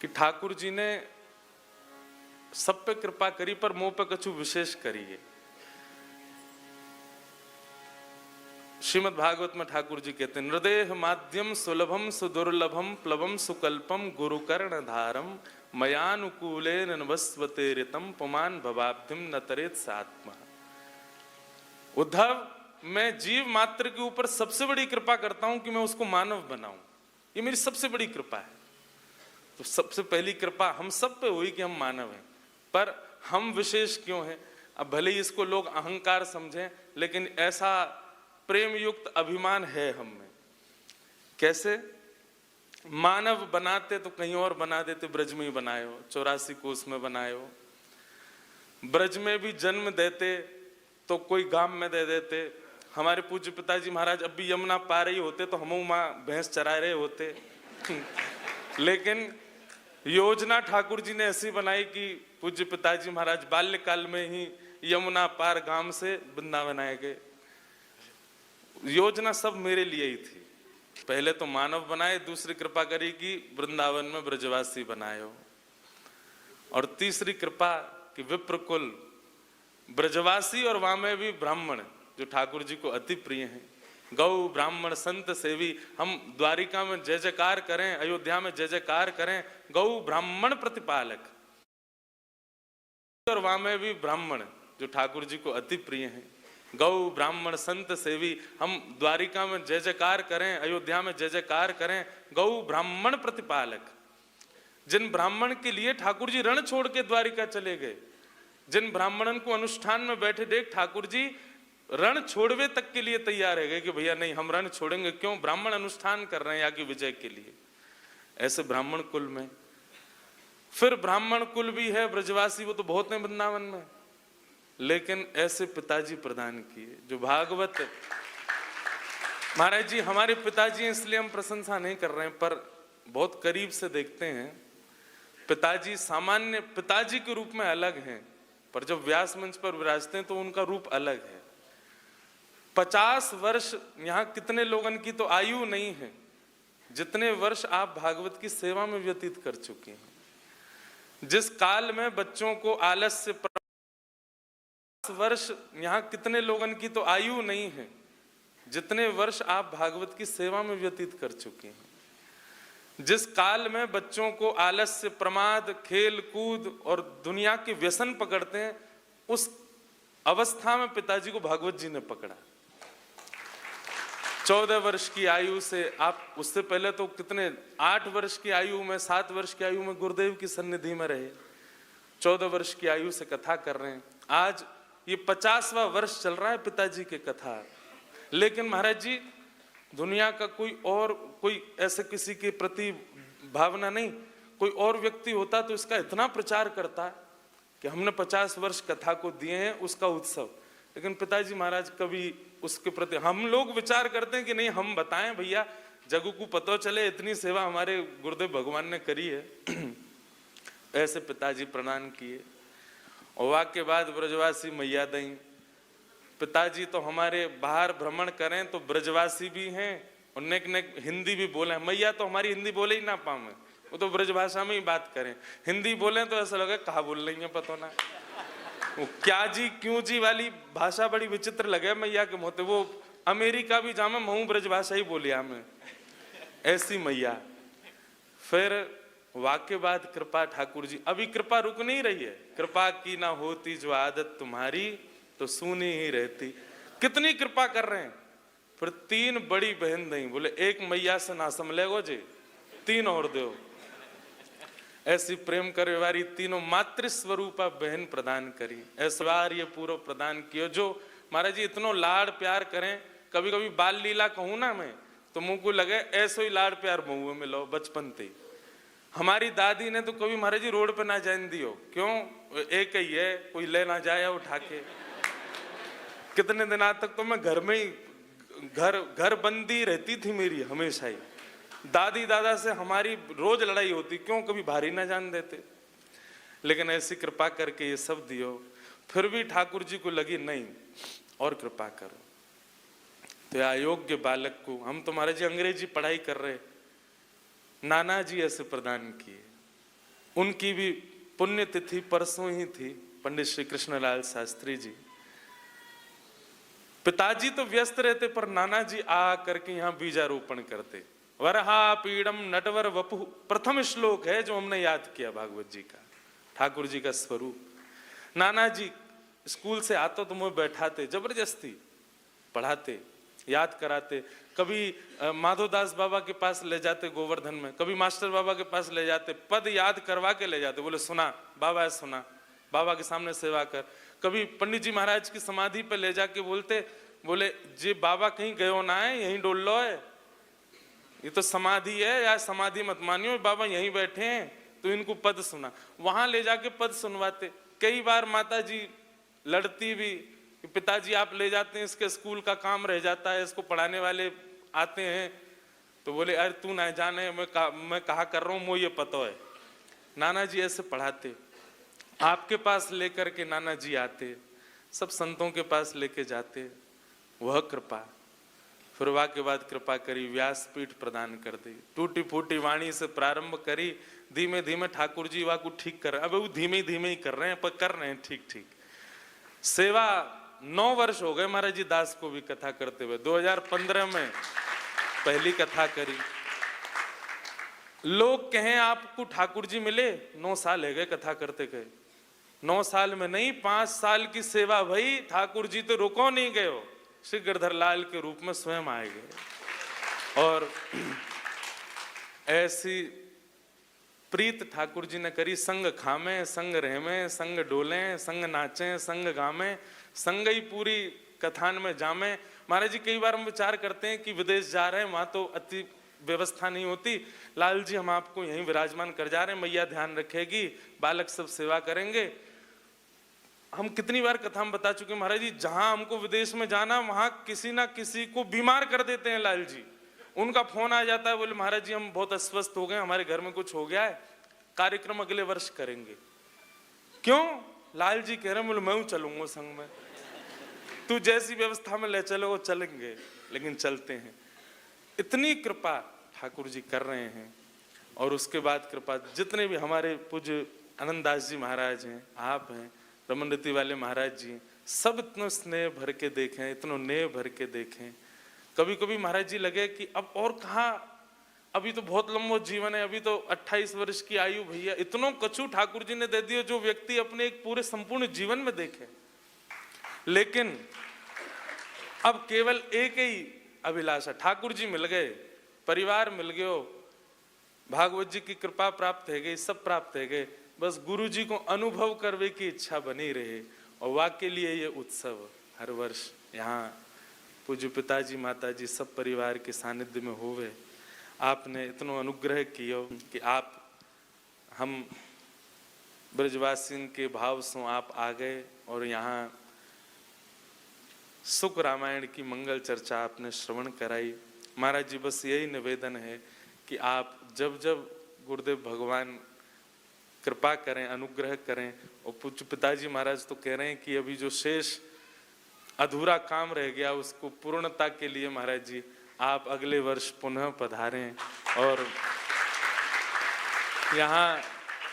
कि ठाकुर जी ने सब पे कृपा करी पर मोह पे कछु विशेष करी है। श्रीमद् भागवत में ठाकुर जी कहते हैं, नृदेह माध्यम सुलभम सुदुर्लभम प्लवम सुकल्पम गुरुकर्ण धारम मयानुकूले नवस्वते ऋतम पुमान भवाब्धिम न तरेत सात्मा। उद्धव, मैं जीव मात्र के ऊपर सबसे बड़ी कृपा करता हूं कि मैं उसको मानव बनाऊं, ये मेरी सबसे बड़ी कृपा है। तो सबसे पहली कृपा हम सब पे हुई कि हम मानव हैं, पर हम विशेष क्यों हैं? अब भले ही इसको लोग अहंकार समझें, लेकिन ऐसा प्रेम युक्त अभिमान है हम में। कैसे? मानव बनाते तो कहीं और बना देते, ब्रज में ही बनाए हो, 84 कोस में बनाए हो। ब्रज में भी जन्म देते तो कोई गांव में दे देते। हमारे पूज्य पिताजी महाराज अब भी यमुना पार ही होते तो हम वहां भैंस चरा रहे होते। लेकिन योजना ठाकुर जी ने ऐसी बनाई कि पूज्य पिताजी महाराज बाल्यकाल में ही यमुना पार गांव से वृंदावन आए गए। योजना सब मेरे लिए ही थी। पहले तो मानव बनाए, दूसरी कृपा करी कि वृंदावन में ब्रजवासी बनाए हो, और तीसरी कृपा कि विप्रकुल ब्रजवासी और वहां में भी ब्राह्मण, जो ठाकुर जी को अति प्रिय हैं। गौ ब्राह्मण संत सेवी, हम द्वारिका में जय जयकार करें, अयोध्या में जय जयकार करें, गौ ब्राह्मण प्रतिपालक, और वहां में भी ब्राह्मण, जो ठाकुर जी को अति प्रिय हैं। गौ ब्राह्मण संत सेवी, हम द्वारिका में जय जयकार करें, अयोध्या में जय जयकार करें, गौ ब्राह्मण प्रतिपालक। जिन ब्राह्मण के लिए ठाकुर जी रण छोड़ के द्वारिका चले गए, जिन ब्राह्मणन को अनुष्ठान में बैठे देख ठाकुर जी रण छोड़वे तक के लिए तैयार है गए कि भैया नहीं, हम रण छोड़ेंगे क्यों, ब्राह्मण अनुष्ठान कर रहे हैं या कि विजय के लिए। ऐसे ब्राह्मण कुल में फिर ब्राह्मण कुल भी है, ब्रजवासी वो तो बहुत है वृंदावन में, लेकिन ऐसे पिताजी प्रदान किए जो भागवत। महाराज जी हमारे पिताजी, इसलिए हम प्रशंसा नहीं कर रहे हैं, पर बहुत करीब से देखते हैं। पिताजी सामान्य पिताजी के रूप में अलग हैं, पर जब व्यास मंच पर विराजते हैं तो उनका रूप अलग है। 50 वर्ष यहाँ कितने लोगन की तो आयु नहीं है जितने वर्ष आप भागवत की सेवा में व्यतीत कर चुके हैं। जिस काल में बच्चों को आलस्य, वर्ष यहाँ कितने लोगन की तो आयु नहीं है जितने वर्ष आप भागवत की सेवा में व्यतीत कर चुके हैं। जिस काल में बच्चों को आलस्य, प्रमाद, खेल कूद और दुनिया के व्यसन पकड़ते हैं, उस अवस्था में पिताजी को भागवत जी ने पकड़ा। 14 वर्ष की आयु से आप, उससे पहले तो कितने 8 वर्ष की आयु में, 7 वर्ष की आयु में गुरुदेव की सन्निधि में रहे, 14 वर्ष की आयु से कथा कर रहे हैं। आज ये 50वां वर्ष चल रहा है पिताजी के कथा। लेकिन महाराज जी दुनिया का कोई ऐसे किसी के प्रति भावना नहीं, कोई और व्यक्ति होता तो इसका इतना प्रचार करता कि हमने 50 वर्ष कथा को दिए हैं, उसका उत्सव। लेकिन पिताजी महाराज कभी उसके प्रति, हम लोग विचार करते हैं कि नहीं हम बताएं भैया, जगू को पता चले इतनी सेवा हमारे गुरुदेव भगवान ने करी है। ऐसे पिताजी प्रणाम किए। और वाक्य बाद ब्रजवासी मैया दई। पिताजी तो हमारे बाहर भ्रमण करें तो ब्रजवासी भी हैं और नेक नेक हिंदी भी बोले। मैया तो हमारी हिंदी बोले ही ना पावे, वो तो ब्रज भाषा में ही बात करें। हिंदी बोले तो ऐसा लगे कहा बोल रही है पता ना, वो क्या जी क्यों जी वाली भाषा बड़ी विचित्र लगे मैया के मुँह। वो अमेरिका भी जामे महू ब्रज भाषा ही बोलिया में, ऐसी मैया। फिर वाक्य बाद कृपा ठाकुर जी, अभी कृपा रुक नहीं रही है। कृपा की ना होती जो आदत तुम्हारी तो सुनी ही रहती। कितनी कृपा कर रहे हैं। फिर 3 बड़ी बहन दई, बोले एक मैया से ना संभलेगो जी, 3 और दो। ऐसी प्रेम करे वारी तीनों मातृस्वरूपा बहन प्रदान करी, ऐश्वर्य पूर्व प्रदान कियो। जो महाराज जी इतनो लाड़ प्यार करें, कभी कभी बाल लीला कहूँ ना मैं तो मुंह को लगे ऐसो ही लाड़ प्यार मुँह में लो बचपन से। हमारी दादी ने तो कभी महाराज जी रोड पे ना जाने दियो, क्यों, एक ही है, कोई ले ना जाए उठा के। कितने दिनों तक तो मैं घर में ही घर बंदी रहती थी मेरी हमेशा ही। दादी दादा से हमारी रोज लड़ाई होती, क्यों, कभी भारी ना जान देते। लेकिन ऐसी कृपा करके ये सब दियो। फिर भी ठाकुर जी को लगी नहीं और कृपा करो। तो अयोग्य बालक को, हम तो महाराज जी अंग्रेजी पढ़ाई कर रहे, नाना जी ऐसे प्रदान किए। उनकी भी पुण्यतिथि परसों ही थी, पंडित श्री कृष्णलाल शास्त्री जी। पिताजी तो व्यस्त रहते पर नाना जी आ करके यहाँ बीजारोपण करते। वरहा पीड़म नटवर वपु प्रथम श्लोक है जो हमने याद किया भागवत जी का, ठाकुर जी का स्वरूप। नाना जी स्कूल से आते तो मुझे बैठाते, जबरदस्ती पढ़ाते, याद कराते। कभी माधोदास बाबा के पास ले जाते गोवर्धन में, कभी मास्टर बाबा के पास ले जाते, पद याद करवा के ले जाते, बोले सुना बाबा, सुना बाबा के सामने सेवा कर। कभी पंडित जी महाराज की समाधि पे ले जाके बोलते, बोले जी बाबा कहीं गयो ना है, यहीं डोल लो है, ये तो समाधि है, या समाधि मत मानियो, बाबा यहीं बैठे हैं, तो इनको पद सुना। वहां ले जाके पद सुनवाते। कई बार माता जी लड़ती भी, पिताजी आप ले जाते हैं, इसके स्कूल का काम रह जाता है, इसको पढ़ाने वाले आते हैं, तो बोले अरे तू ना जाने, मैं कहा कर रहा हूँ, मुझे ये पता है। नाना जी ऐसे पढ़ाते, आपके पास लेकर के नाना जी आते, सब संतों के पास लेके जाते, वह कृपा। फिर वाह के बाद कृपा करी, व्यासपीठ प्रदान कर दी, टूटी फूटी वाणी से प्रारंभ करी, धीमे धीमे ठाकुर जी वाह को ठीक कर रहे हैं। अब वो धीमे धीमे ही कर रहे हैं, पर कर रहे हैं ठीक ठीक। सेवा 9 वर्ष हो गए महाराज जी दास को भी कथा करते हुए। 2015 में पहली कथा करी। लोग कहें आपको ठाकुर जी मिले, 9 साल है गए कथा करते गए। 9 साल में नहीं, 5 साल की सेवा भई, ठाकुर जी तो रुको नहीं गए हो, श्री गिरधर लाल के रूप में स्वयं आए गए। और ऐसी प्रीत ठाकुर जी ने करी, संग खामे, संग रहमे, संग डोले, संग नाचे, संग गामे, संग ही पूरी कथान में जामे। महाराज जी कई बार हम विचार करते हैं कि विदेश जा रहे हैं, वहां तो अति व्यवस्था नहीं होती, लाल जी हम आपको यहीं विराजमान कर जा रहे हैं, मैया ध्यान रखेगी, बालक सब सेवा करेंगे। हम कितनी बार कथा में बता चुके महाराज जी, जहां हमको विदेश में जाना, वहां किसी ना किसी को बीमार कर देते हैं लाल जी। उनका फोन आ जाता है, बोले महाराज जी हम बहुत अस्वस्थ हो गए, हमारे घर में कुछ हो गया है, कार्यक्रम अगले वर्ष करेंगे। क्यों? लाल जी कह रहे हैं, बोले मैं चलूंगा संग में, तू जैसी व्यवस्था में ले चलो चलेंगे, लेकिन चलते हैं। इतनी कृपा ठाकुर जी कर रहे हैं। और उसके बाद कृपा जितने भी हमारे पूज्य आनंददास जी महाराज हैं, आप हैं, रमन रीति वाले महाराज जी, सब इतना स्नेह भर के देखें, इतना नेह भर के देखें। कभी कभी महाराज जी लगे कि अब और कहाँ, अभी तो बहुत लंबा जीवन है, अभी तो 28 वर्ष की आयु भैया, इतनों कछु ठाकुर जी ने दे दिया जो व्यक्ति अपने एक पूरे संपूर्ण जीवन में देखे। लेकिन अब केवल एक ही अभिलाषा, ठाकुर जी मिल गए, परिवार मिल गयो, भागवत जी की कृपा प्राप्त है गई, सब प्राप्त है गए, बस गुरु जी को अनुभव करने की इच्छा बनी रहे। और वाकई लिए ये उत्सव हर वर्ष यहाँ पूज्य पिताजी माताजी सब परिवार के सानिध्य में होवे। आपने इतना अनुग्रह किया कि आप हम ब्रजवासियों के भाव से आप आ गए और यहाँ सुख रामायण की मंगल चर्चा आपने श्रवण कराई। महाराज जी बस यही निवेदन है कि आप जब जब गुरुदेव भगवान कृपा करें, अनुग्रह करें, और पूज्य पिताजी महाराज तो कह रहे हैं कि अभी जो शेष अधूरा काम रह गया उसको पूर्णता के लिए महाराज जी आप अगले वर्ष पुनः पधारें। और यहाँ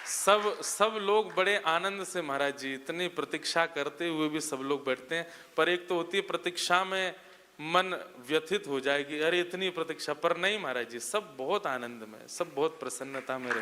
सब लोग बड़े आनंद से महाराज जी, इतनी प्रतीक्षा करते हुए भी सब लोग बैठते हैं। पर एक तो होती है प्रतीक्षा में मन व्यथित हो जाएगी, अरे इतनी प्रतीक्षा, पर नहीं महाराज जी, सब बहुत आनंद में, सब बहुत प्रसन्नता में रहते